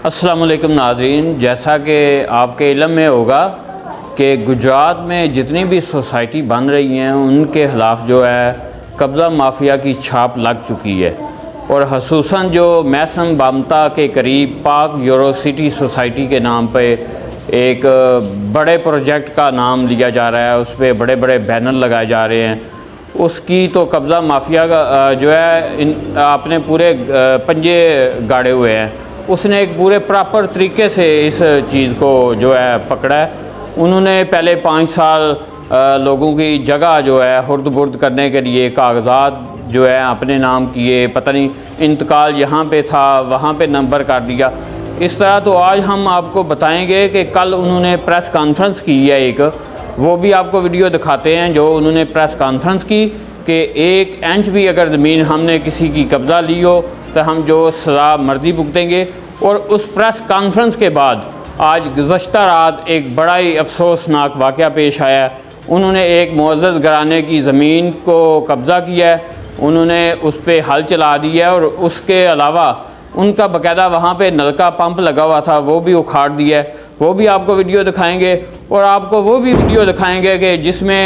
अस्सलाम वालेकुम नाज़रीन, जैसा कि आपके इल्म में होगा कि गुजरात में जितनी भी सोसाइटी बन रही हैं उनके ख़िलाफ़ जो है कब्ज़ा माफिया की छाप लग चुकी है। और ख़ुसूसन जो मैसन बामता के करीब पाक यूरो सिटी सोसाइटी के नाम पे एक बड़े प्रोजेक्ट का नाम लिया जा रहा है, उस पर बड़े बड़े बैनर लगाए जा रहे हैं, उसकी तो कब्ज़ा माफिया का जो है आपने पूरे पंजे गाड़े हुए हैं। उसने एक पूरे प्रॉपर तरीके से इस चीज़ को जो है पकड़ा है। उन्होंने पहले 5 साल लोगों की जगह जो है हुर्द बुर्द करने के लिए कागज़ात जो है अपने नाम किए, पता नहीं इंतकाल यहाँ पे था वहाँ पे नंबर कर दिया इस तरह। तो आज हम आपको बताएंगे कि कल उन्होंने प्रेस कॉन्फ्रेंस की है एक, वो भी आपको वीडियो दिखाते हैं जो उन्होंने प्रेस कॉन्फ्रेंस की कि 1 इंच भी अगर ज़मीन हमने किसी की कब्ज़ा ली हो तो हम जो सज़ा मर्जी भुगतेंगे। और उस प्रेस कॉन्फ्रेंस के बाद आज गुज़श्ता रात एक बड़ा ही अफसोसनाक वाक़या पेश आया। उन्होंने एक मुअज़्ज़ज़ घराने की ज़मीन को कब्ज़ा किया है, उन्होंने उस पर हल चला दिया है और उसके अलावा उनका बाकायदा वहाँ पे नलका पंप लगा हुआ था वो भी उखाड़ दिया है। वो भी आपको वीडियो दिखाएंगे और आपको वो भी वीडियो दिखाएंगे कि जिसमें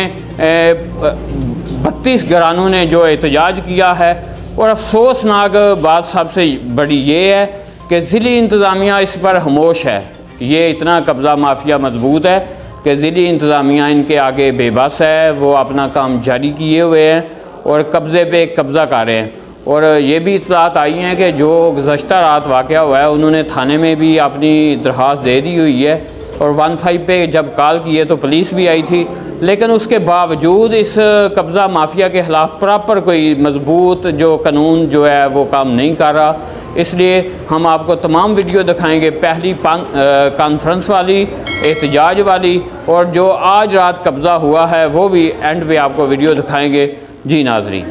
32 घरानों ने जो एहतजाज किया है। और अफसोसनाक बात सबसे बड़ी ये है कि ज़िली इंतज़ामिया इस पर खामोश है। ये इतना कब्ज़ा माफिया मजबूत है कि ज़िली इंतज़ामिया इनके आगे बेबस है, वो अपना काम जारी किए हुए हैं और कब्ज़े पे कब्ज़ा कर रहे हैं। और ये भी इत्तलात आई हैं कि जो गुज़श्ता रात वाक़या हुआ है उन्होंने थाने में भी अपनी दरख्वास्त दे दी हुई है और 15 पे जब कॉल किए तो पुलिस भी आई थी, लेकिन उसके बावजूद इस कब्ज़ा माफिया के ख़िलाफ़ प्रॉपर कोई मजबूत जो कानून जो है वो काम नहीं कर रहा। इसलिए हम आपको तमाम वीडियो दिखाएंगे, पहली कॉन्फ्रेंस वाली, एहतजाज वाली और जो आज रात कब्ज़ा हुआ है वो भी एंड पे आपको वीडियो दिखाएंगे। जी नाज़रीन,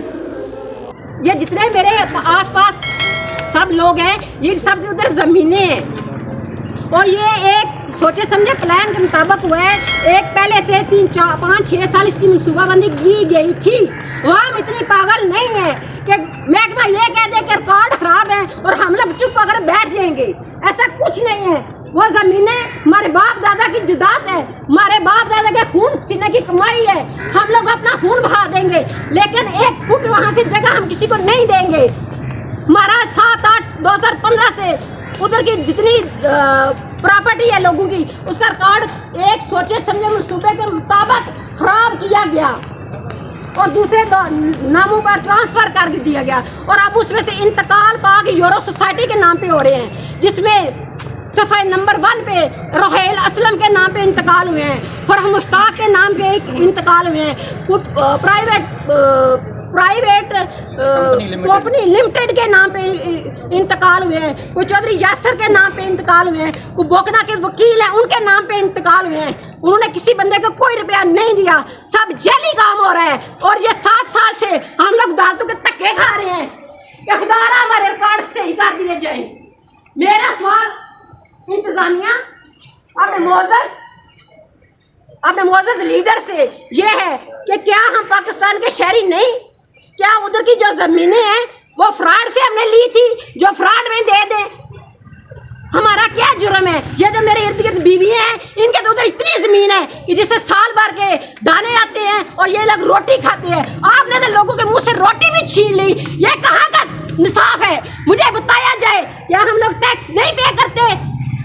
ये जितने मेरे आसपास सब लोग हैं ये सब उधर ज़मीनें हैं और ये एक सोचे समझे प्लान के मुताबिक हुआ है। एक पहले से 3, 4, 5, 6 साल इसकी मनसूबाबंदी की गई थी। वो हम इतनी पागल नहीं है कि महकमा ये कह दे कि रिकॉर्ड खराब है और हम लोग चुप अगर बैठ जाएंगे, ऐसा कुछ नहीं है। वो ज़मीनें हमारे बाप दादा की जुदात है, हमारे बाप दादा के खून सीने की कमाई है। हम लोग अपना खून बहा देंगे लेकिन 1 फुट वहाँ से जगह हम किसी को नहीं देंगे। हमारा 7, 8, 2015 से उधर की जितनी प्रॉपर्टी है लोगों की उसका रिकॉर्ड एक सोचे समझे मनसूबे के मुताबिक खराब किया गया और दूसरे नामों पर ट्रांसफ़र कर दिया गया। और अब उसमें से इंतकाल पाक यूरो सोसाइटी के नाम पे हो रहे हैं, जिसमें सफ़ाई नंबर 1 पे रोहेल असलम के नाम पे इंतकाल हुए हैं, फरह मुश्ताक के नाम पे इंतकाल हुए हैं, प्राइवेट कंपनी लिमिटेड के नाम पे इंतकाल हुए हैं, कोई चौधरी यासर के नाम पे इंतकाल हुए हैं, कोई बोकना के वकील हैं उनके नाम पे इंतकाल हुए हैं। उन्होंने किसी बंदे को कोई रुपया नहीं दिया, सब जेली काम हो रहा है। और ये 7 साल से हम लोग अदालतों के धक्के खा रहे हैं कि खुदारा हमारे रिकॉर्ड सही कर दिए जाए। मेरा सवाल इंतजामिया अपने मोअज़्ज़ज़ लीडर से ये है कि क्या हम पाकिस्तान के शहरी नहीं, क्या उधर की जो ज़मीनें हैं वो फ्रॉड से हमने ली थी, जो फ्रॉड में दे दें? हमारा क्या जुर्म है? ये जो मेरे इर्द गिर्द बीवियाँ हैं इनके तो उधर इतनी ज़मीन है कि जिससे साल भर के दाने आते हैं और ये लोग रोटी खाते हैं। आपने तो लोगों के मुंह से रोटी भी छीन ली। ये कहाँ का इंसाफ है? मुझे बताया जाए। क्या हम लोग टैक्स नहीं पे करते?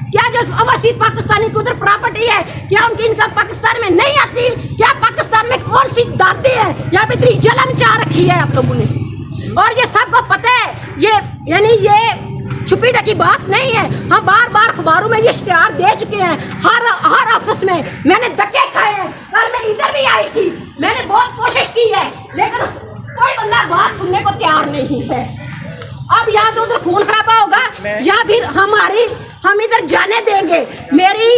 क्या जो ओवरसीज पाकिस्तानी की उधर प्रॉपर्टी है क्या उनकी इनकम पाकिस्तान में नहीं आती? क्या पाकिस्तान में कौन सी दाते हैं? यहाँ पे इतनी जलन चाह रखी है आप लोगों ने और ये सबको पता है। ये यानी ये छुपी ढकी बात नहीं है। हम बार बार अखबारों में ये इश्तिहार दे चुके हैं, हर ऑफिस में मैंने धक्के खाए हैं। कल मैं इधर भी आई थी, मैंने बहुत कोशिश की है लेकिन कोई बंदा बात सुनने को तैयार नहीं है। अब यहाँ तो उधर खून खराबा होगा या फिर हम इधर जाने देंगे। मेरी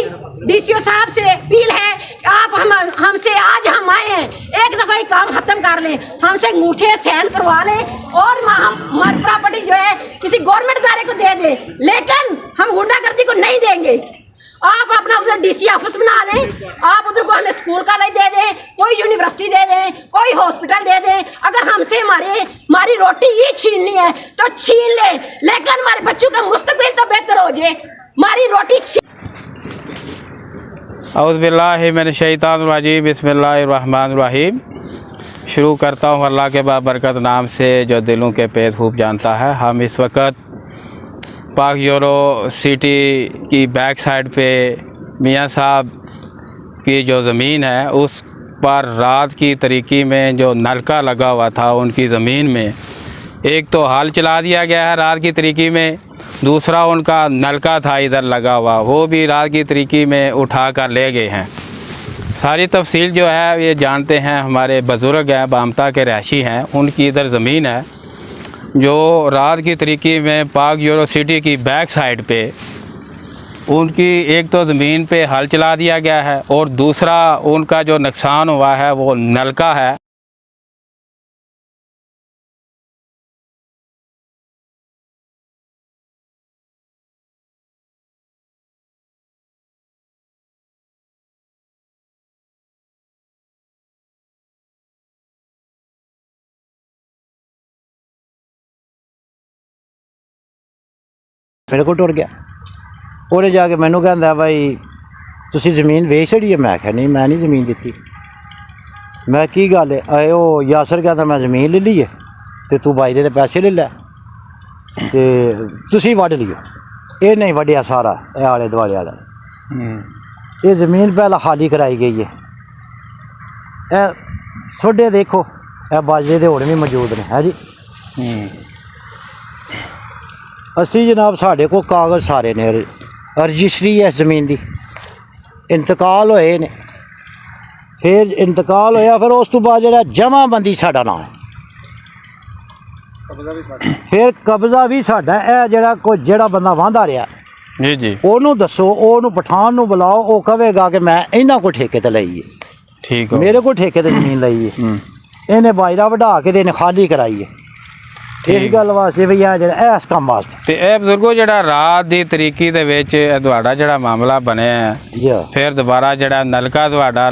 डीसीओ साहब से अपील है कि आप हमसे आज हम आए हैं, एक दफ़ा ही काम खत्म कर लें, हमसे अंगूठे साइन करवा लें और हमारी प्रॉपर्टी जो है किसी गवर्नमेंट इदारे को दे दें, लेकिन हम गुंडागर्दी को नहीं देंगे। आप अपना उधर डीसी ऑफिस बना लें, आप उधर को हमें स्कूल कॉलेज दे दें, कोई यूनिवर्सिटी दे दें, कोई हॉस्पिटल दे दें। अगर हमसे हमारे हमारी रोटी ही छीननी है तो छीन ले, लेकिन हमारे बच्चों का मुस्तकबिल तो बेहतर हो जाए। हमारी रोटी औज़ुबिल्लाहि मिनश्शैतानिर्रजीम, बिस्मिल्लाहिर्रहमानिर्रहीम। शुरू करता हूँ अल्लाह के बाबरकत नाम से जो दिलों के पेट खूब जानता है। हम इस वक्त पाक यूनिवर्सिटी की बैक साइड पे मियाँ साहब की जो ज़मीन है उस पर रात की तरीकी में जो नलका लगा हुआ था उनकी ज़मीन में, एक तो हाल चला दिया गया है रात की तरीकी में, दूसरा उनका नलका था इधर लगा हुआ वो भी रात की तरीकी में उठा कर ले गए हैं। सारी तफसील जो है ये जानते हैं हमारे बुज़ुर्ग हैं, बामता के रहायशी हैं, उनकी इधर ज़मीन है जो रात की तरीकी में पाक यूनिवर्सिटी की बैक साइड पे उनकी एक तो ज़मीन पे हल चला दिया गया है और दूसरा उनका जो नुकसान हुआ है वो नलका है। मेरे को टुर गया ਉਹਦੇ ਜਾ ਕੇ ਮੈਨੂੰ ਕਹਿੰਦਾ ਬਾਈ ਤੁਸੀਂ ਜ਼ਮੀਨ ਵੇਚ ਛੜੀ ਹੈ। ਮੈਂ ਕਿਹਾ ਨਹੀਂ, ਮੈਂ ਨਹੀਂ ਜ਼ਮੀਨ ਦਿੱਤੀ। ਮੈਂ ਕੀ ਗੱਲ ਹੈ? ਆਏ ਉਹ ਯਾਸਰ ਕਹਿੰਦਾ ਮੈਂ ਜ਼ਮੀਨ ਲੈ ਲਈ ਹੈ ਤੇ ਤੂੰ ਬਾਈ ਦੇ ਪੈਸੇ ਲੈ ਲੈ ਤੇ ਤੁਸੀਂ ਵੱਢ ਲਿਓ। ਇਹ ਨਹੀਂ ਵੱਢਿਆ ਸਾਰਾ, ਇਹ ਆਲੇ ਦੁਆਲੇ ਵਾਲਾ। ਇਹ ਜ਼ਮੀਨ ਪਹਿਲਾਂ ਖਾਲੀ ਕਰਾਈ ਗਈ ਹੈ। ਇਹ ਤੁਹਾਡੇ ਦੇਖੋ ਇਹ ਬਾਜਰੇ ਦੇ ਹੁਣ ਵੀ ਮੌਜੂਦ ਨੇ ਹੈ ਜੀ। ਅਸੀਂ ਜਨਾਬ ਸਾਡੇ ਕੋਲ ਕਾਗਜ਼ ਸਾਰੇ ਨੇ, ਰਜਿਸਟਰੀ ਹੈ ਜ਼ਮੀਨ ਦੀ, ਇੰਤਕਾਲ ਹੋਏ ਨੇ। ਫਿਰ ਇੰਤਕਾਲ ਹੋਇਆ, ਫਿਰ ਉਸ ਤੋਂ ਬਾਅਦ ਜਿਹੜਾ ਜਮ੍ਹਾਂਬੰਦੀ ਸਾਡਾ ਨਾਂ ਹੈ, ਫਿਰ ਕਬਜ਼ਾ ਵੀ ਸਾਡਾ। ਇਹ ਜਿਹੜਾ ਬੰਦਾ ਵਾਹੁੰਦਾ ਰਿਹਾ ਜੀ ਜੀ ਉਹਨੂੰ ਦੱਸੋ, ਉਹਨੂੰ ਪਠਾਨ ਨੂੰ ਬੁਲਾਓ, ਉਹ ਕਹੇਗਾ ਕਿ ਮੈਂ ਇਹਨਾਂ ਕੋਲ ਠੇਕੇ ਤੇ ਲਈ ਹੈ। ਠੀਕ ਹੈ, ਮੇਰੇ ਕੋਲ ਠੇਕੇ ਤੇ ਜ਼ਮੀਨ ਲਈ ਹੈ। ਇਹਨੇ ਬਾਜਰਾ ਵਢਾ ਕੇ ਤੇ ਇਹਨੇ ਖਾਲੀ ਕਰਾਈ ਹੈ। ਇਸ ਗੱਲ ਵਾਸਤੇ ਵੀ ਆ ਜਿਹੜਾ ਇਸ ਕੰਮ ਵਾਸਤੇ। ਤੇ ਇਹ ਬਜ਼ੁਰਗੋ ਜਿਹੜਾ ਰਾਤ ਦੀ ਤਰੀਕੀ ਦੇ ਵਿੱਚ ਤੁਹਾਡਾ ਜਿਹੜਾ ਮਾਮਲਾ ਬਣਿਆ ਜੀ, ਫਿਰ ਦੁਬਾਰਾ ਜਿਹੜਾ ਨਲਕਾ ਤੁਹਾਡਾ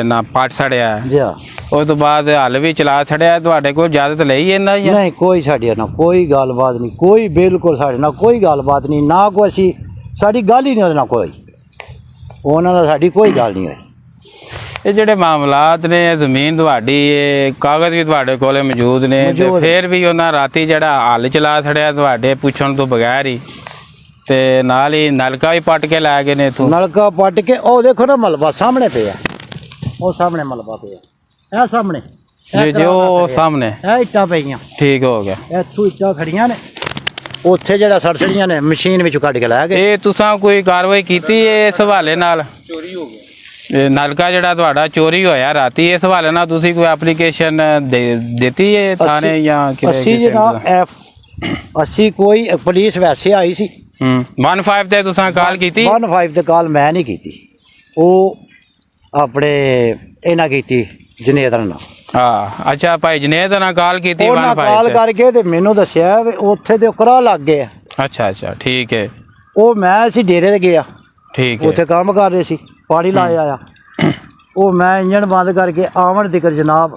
ਨਾ ਪੱਟ ਛੜਿਆ ਜੀ, ਉਸ ਤੋਂ ਬਾਅਦ ਹੱਲ ਵੀ ਚਲਾ ਛੜਿਆ, ਤੁਹਾਡੇ ਕੋਲ ਇਜਾਜ਼ਤ ਲਈ ਇਹਨਾਂ ਹੀ? ਨਹੀਂ, ਕੋਈ ਸਾਡੇ ਨਾਲ ਕੋਈ ਗੱਲਬਾਤ ਨਹੀਂ, ਕੋਈ ਬਿਲਕੁਲ ਸਾਡੇ ਨਾਲ ਕੋਈ ਗੱਲਬਾਤ ਨਹੀਂ, ਨਾ ਕੋਈ ਅਸੀਂ ਸਾਡੀ ਗੱਲ ਹੀ ਨਹੀਂ ਉਹਦੇ ਨਾਲ, ਕੋਈ ਉਹਨਾਂ ਨਾਲ ਸਾਡੀ ਕੋਈ ਗੱਲ ਨਹੀਂ ਹੋਈ। ਇਹ ਜਿਹੜੇ ਮਾਮਲਾਤ ਨੇ ਜ਼ਮੀਨ ਤੁਹਾਡੀ, ਇਹ ਕਾਗਜ਼ ਵੀ ਤੁਹਾਡੇ ਕੋਲ ਮੌਜੂਦ ਨੇ ਤੇ ਫਿਰ ਵੀ ਉਹਨਾਂ ਰਾਤੀ ਜਿਹੜਾ ਹੱਲ ਚਲਾ ਛੜਿਆ ਤੁਹਾਡੇ ਪੁੱਛਣ ਤੋਂ ਬਗੈਰ ਹੀ, ਤੇ ਨਾਲ ਹੀ ਨਲਕਾ ਵੀ ਪੱਟ ਕੇ ਲੈ ਗਏ ਨੇ ਇੱਥੋਂ। ਨਲਕਾ ਪੱਟ ਕੇ ਉਹ ਦੇਖੋ ਨਾ ਮਲਬਾ ਸਾਹਮਣੇ ਪਿਆ, ਉਹ ਸਾਹਮਣੇ ਮਲਬਾ ਪਿਆ, ਇਹ ਸਾਹਮਣੇ ਜੀ ਜੀ ਉਹ ਸਾਹਮਣੇ ਇਹ ਇੱਟਾਂ ਪਈਆਂ। ਠੀਕ ਹੋ ਗਿਆ, ਇੱਥੋਂ ਇੱਟਾਂ ਖੜੀਆਂ ਨੇ, ਉੱਥੇ ਜਿਹੜਾ ਸੜਸੜੀਆਂ ਨੇ ਮਸ਼ੀਨ ਵਿੱਚੋਂ ਕੱਢ ਕੇ ਲੈ ਗਏ। ਇਹ ਤੁਸੀਂ ਕੋਈ ਕਾਰਵਾਈ ਕੀਤੀ ਇਸ ਹਵਾਲੇ ਨਾਲ? ਚੋਰੀ ਹੋ ਗਿਆ ਇਹ ਨਲਕਾ ਜਿਹੜਾ ਤੁਹਾਡਾ ਚੋਰੀ ਹੋਇਆ ਰਾਤੀ, ਇਸ ਹਵਾਲੇ ਨਾਲ ਤੁਸੀਂ ਕੋਈ ਐਪਲੀਕੇਸ਼ਨ ਦਿੱਤੀ ਹੈ ਥਾਣੇ ਜਾਂ ਕਿਤੇ? ਅਸੀਂ ਜਨਾਬ ਅਸੀਂ ਕੋਈ ਪੁਲਿਸ ਵੈਸੇ ਆਈ ਸੀ 15 ਤੇ ਤੁਸੀਂ ਕਾਲ ਕੀਤੀ? 15 ਤੇ ਕਾਲ ਮੈਂ ਨਹੀਂ ਕੀਤੀ, ਉਹ ਆਪਣੇ ਇਹਨਾਂ ਕੀਤੀ ਜਨੇਦ ਨਾਲ। ਹਾਂ ਅੱਛਾ, ਭਾਈ ਜਨੇਦ ਨਾਲ ਕਾਲ ਕੀਤੀ? ਉਹਨਾਂ ਕਾਲ ਕਰਕੇ ਤੇ ਮੈਨੂੰ ਦੱਸਿਆ ਵੀ ਉੱਥੇ ਤੇ ਉਕਰਾ ਲੱਗ ਗਏ। ਅੱਛਾ ਅੱਛਾ ਠੀਕ ਹੈ। ਉਹ ਮੈਂ ਅਸੀਂ ਡੇਰੇ ਤੇ ਗਿਆ, ਠੀਕ ਹੈ, ਉੱਥੇ ਕੰਮ ਕਰ ਰਹੇ ਸੀ, ਪਾਣੀ ਲਾਇਆ ਆਇਆ। ਉਹ ਮੈਂ ਇੰਜਣ ਬੰਦ ਕਰਕੇ ਆਵਣ ਤੀਕਰ ਜਨਾਬ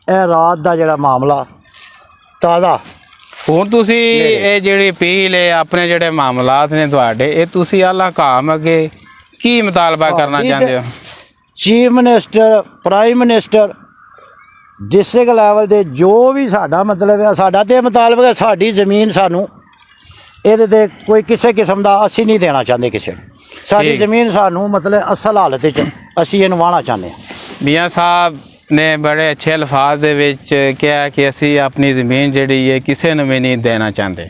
ਇਹ ਰਾਤ ਦਾ ਜਿਹੜਾ ਮਾਮਲਾ ਤਾਜ਼ਾ। ਹੁਣ ਤੁਸੀਂ ਇਹ ਜਿਹੜੀ ਅਪੀਲ ਹੈ ਆਪਣੇ ਜਿਹੜੇ ਮਾਮਲਾਤ ਨੇ ਤੁਹਾਡੇ, ਇਹ ਤੁਸੀਂ ਆਲਾ ਕਾਮ ਅੱਗੇ ਕੀ ਮੁਤਾਲਬਾ ਕਰਨਾ ਚਾਹੁੰਦੇ ਹੋ? Chief minister, prime minister, district level ਦੇ ਜੋ ਵੀ ਸਾਡਾ ਮਤਲਬ ਹੈ, ਸਾਡਾ ਤੇ ਮੁਤਾਲਬਾ ਹੈ ਸਾਡੀ ਜ਼ਮੀਨ ਸਾਨੂੰ ਇਹਦੇ ਤੇ ਕੋਈ ਕਿਸੇ ਕਿਸਮ ਦਾ ਅਸੀਂ ਨਹੀਂ ਦੇਣਾ ਚਾਹੁੰਦੇ ਕਿਸੇ ਨੂੰ। ਸਾਡੀ ਜ਼ਮੀਨ ਸਾਨੂੰ ਮਤਲਬ ਅਸਲ ਹਾਲਤ 'ਚ ਅਸੀਂ ਇਹਨੂੰ ਵਾਹਣਾ ਚਾਹੁੰਦੇ ਹਾਂ। ਮੀਆਂ ਸਾਹਿਬ ਨੇ ਬੜੇ ਅੱਛੇ ਅਲਫਾਜ਼ ਦੇ ਵਿੱਚ ਕਿਹਾ ਕਿ ਅਸੀਂ ਆਪਣੀ ਜ਼ਮੀਨ ਜਿਹੜੀ ਹੈ ਕਿਸੇ ਨੂੰ ਵੀ ਨਹੀਂ ਦੇਣਾ ਚਾਹੁੰਦੇ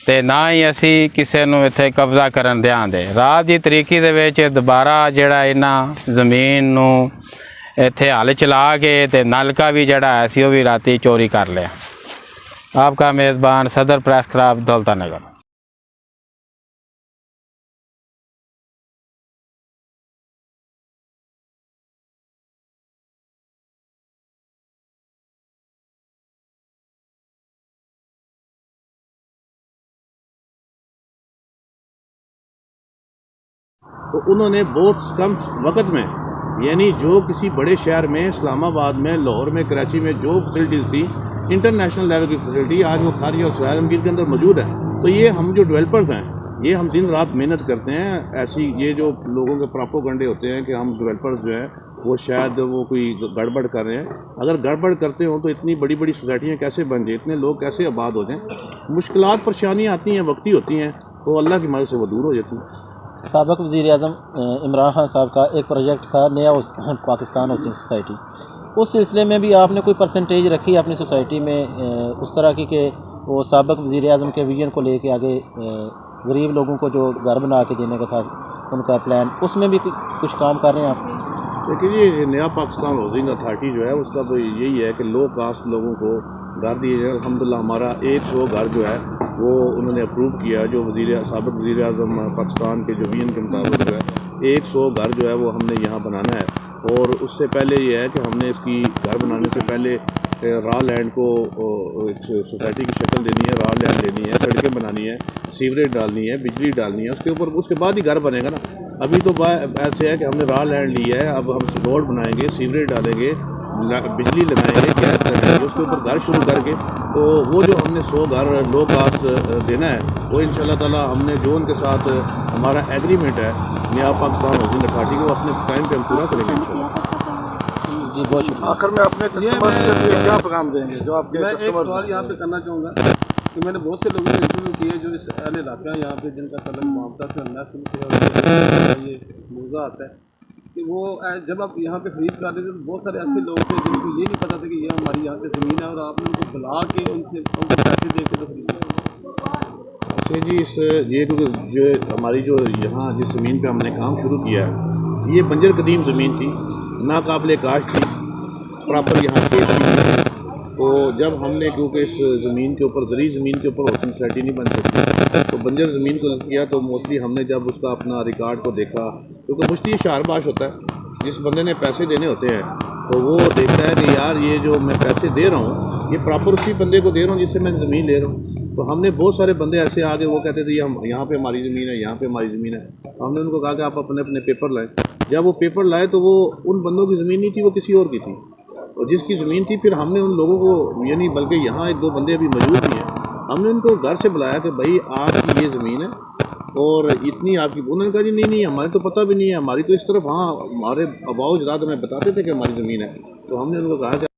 ਤੇ ਨਾ ਹੀ ਅਸੀਂ ਕਿਸੇ ਨੂੰ ਇੱਥੇ ਕਬਜ਼ਾ ਕਰਨ ਦਿਆਂਗੇ। ਰਾਤ ਦੀ ਤਰੀਕੀ ਦੇ ਵਿੱਚ ਦੁਬਾਰਾ ਜਿਹੜਾ ਇਹਨਾਂ ਜ਼ਮੀਨ ਨੂੰ ਇੱਥੇ ਹੱਲ ਚਲਾ ਕੇ ਤੇ ਨਲਕਾ ਵੀ ਜਿਹੜਾ ਹੈ ਸੀ ਉਹ ਵੀ ਰਾਤੀ ਚੋਰੀ ਕਰ ਲਿਆ। ਆਪਕਾ ਮੇਜ਼ਬਾਨ ਸਦਰ ਪ੍ਰੈਸ ਕਲੱਬ ਦੌਲਤਾਨਗਰ। तो उन्होंने बहुत कम वक्त में, यानी जो किसी बड़े शहर में, इस्लामाबाद में, लाहौर में, कराची में जो फैसिलिटीज़ थी इंटरनेशनल लेवल की फैसिलिटी आज वो खारिया और सोहेल आलमगीर के अंदर मौजूद है। तो ये हम जो डेवलपर्स हैं, ये हम दिन रात मेहनत करते हैं। ऐसी ये जो लोगों के प्रोपेगेंडे होते हैं कि हम डेवलपर्स जो हैं वो शायद वो कोई गड़बड़ कर रहे हैं। अगर गड़बड़ करते हो तो इतनी बड़ी बड़ी सोसाइटियाँ कैसे बन जाए, इतने लोग कैसे आबाद हो जाएँ। मुश्किलात परेशानियाँ आती हैं, वक्ती होती हैं, तो अल्लाह की मदद से वो दूर हो जाती हैं। साबिक़ वज़ीर-ए-आज़म इमरान खान साहब का एक प्रोजेक्ट था नया पाकिस्तान हाउसिंग सोसाइटी, उस सिलसिले में भी आपने कोई परसेंटेज रखी अपनी सोसाइटी में उस तरह की कि वो साबिक़ वज़ीर-ए-आज़म के विजन को लेके आगे गरीब लोगों को जो घर बना के देने का था उनका प्लान, उसमें भी कुछ काम कर रहे हैं आप? देखिए ये नया पाकिस्तान हाउसिंग अथॉरिटी जो है उसका तो यही है कि लो कास्ट लोगों को घर दिए जाए। अल्हम्दुलिल्लाह हमारा 100 घर जो है वो उन्होंने अप्रूव किया, जो साबिक़ वज़ीर आज़म पाकिस्तान के जो विजन के मुताबिक जो है 100 घर जो है वो हमने यहाँ बनाना है। और उससे पहले ये है कि हमने इसकी घर बनाने से पहले रॉ लैंड को एक सोसाइटी की शक्ल देनी है, रॉ लैंड लेनी है, सड़कें बनानी है, सीवरेज डालनी है, बिजली डालनी है, उसके ऊपर उसके बाद ही घर बनेगा ना। अभी तो ऐसे है कि हमने रॉ लैंड ली है, अब हम रोड बनाएंगे, सीवरेज डालेंगे, बिजली लगाएंगे, गैस लगाएंगे, उसके ऊपर घर शुरू करके तो वो जो हमने 100 घर लो कास्ट देना है वो इंशाल्लाह ताला हमने जो उनके साथ हमारा एग्रीमेंट है नया पाकिस्तान हाउसिंग अथॉरिटी को अपने टाइम पे हम पूरा करेंगे इंशाल्लाह। जी बहुत शुक्रिया। आखिर में अपने कस्टमर्स के लिए क्या पैगाम देंगे जो आपके मैं एक कस्टमर्स सवाल यहाँ पे करना चाहूँगा कि मैंने बहुत से लोगों से इंटरव्यू किए जो इस अहल इलाका है यहाँ पे जिनका तलब मुआवजा से नस्ल से ये मौजा आता है कि वो जब आप यहाँ पे खरीद कर रहे थे तो बहुत सारे ऐसे लोग थे जिनको ये नहीं पता था कि ये हमारी यहाँ पे ज़मीन है और आपने उनको बुला के उनको पैसे दे के तो खरीदा। अच्छा जी, इस ये जो हमारी जो यहाँ जिस ज़मीन पे हमने काम शुरू किया है ये बंजर कदीम ज़मीन थी, नाकाबिले काश्त थी, प्रॉपर यहाँ खेत थी। तो जब हमने क्योंकि इस ज़मीन के ऊपर ज़री ज़मीन के ऊपर हाउसिंग सोसाइटी नहीं बन सकती तो बंजर ज़मीन को किया, तो मोस्टली हमने जब उसका अपना रिकॉर्ड को देखा क्योंकि मुश्ती शारबाश होता है, जिस बंदे ने पैसे देने होते हैं तो वो देखता है कि यार ये जो मैं पैसे दे रहा हूँ ये प्रॉपर उसी बंदे को दे रहा हूँ जिससे मैं ज़मीन ले रहा हूँ। तो हमने बहुत सारे बंदे ऐसे आगे वो कहते थे हम यहाँ पे हमारी ज़मीन है, यहाँ पे हमारी ज़मीन है। हमने उनको कहा कि आप अपने अपने पेपर लाएँ। जब वो पेपर लाए तो वो उन बंदों की ज़मीन नहीं थी, वो किसी और की थी, और जिसकी ज़मीन थी फिर हमने उन लोगों को यानी बल्कि यहाँ 1-2 बंदे अभी मौजूद भी हैं, हमने उनको घर से बुलाया कि भाई आपकी ये ज़मीन है और इतनी आपकी। उन्होंने कहा जी नहीं हमारे तो पता भी नहीं है, हमारी तो इस तरफ हाँ हमारे आबाओ अजदाद हमें बताते थे कि हमारी ज़मीन है। तो हमने उनको कहा कि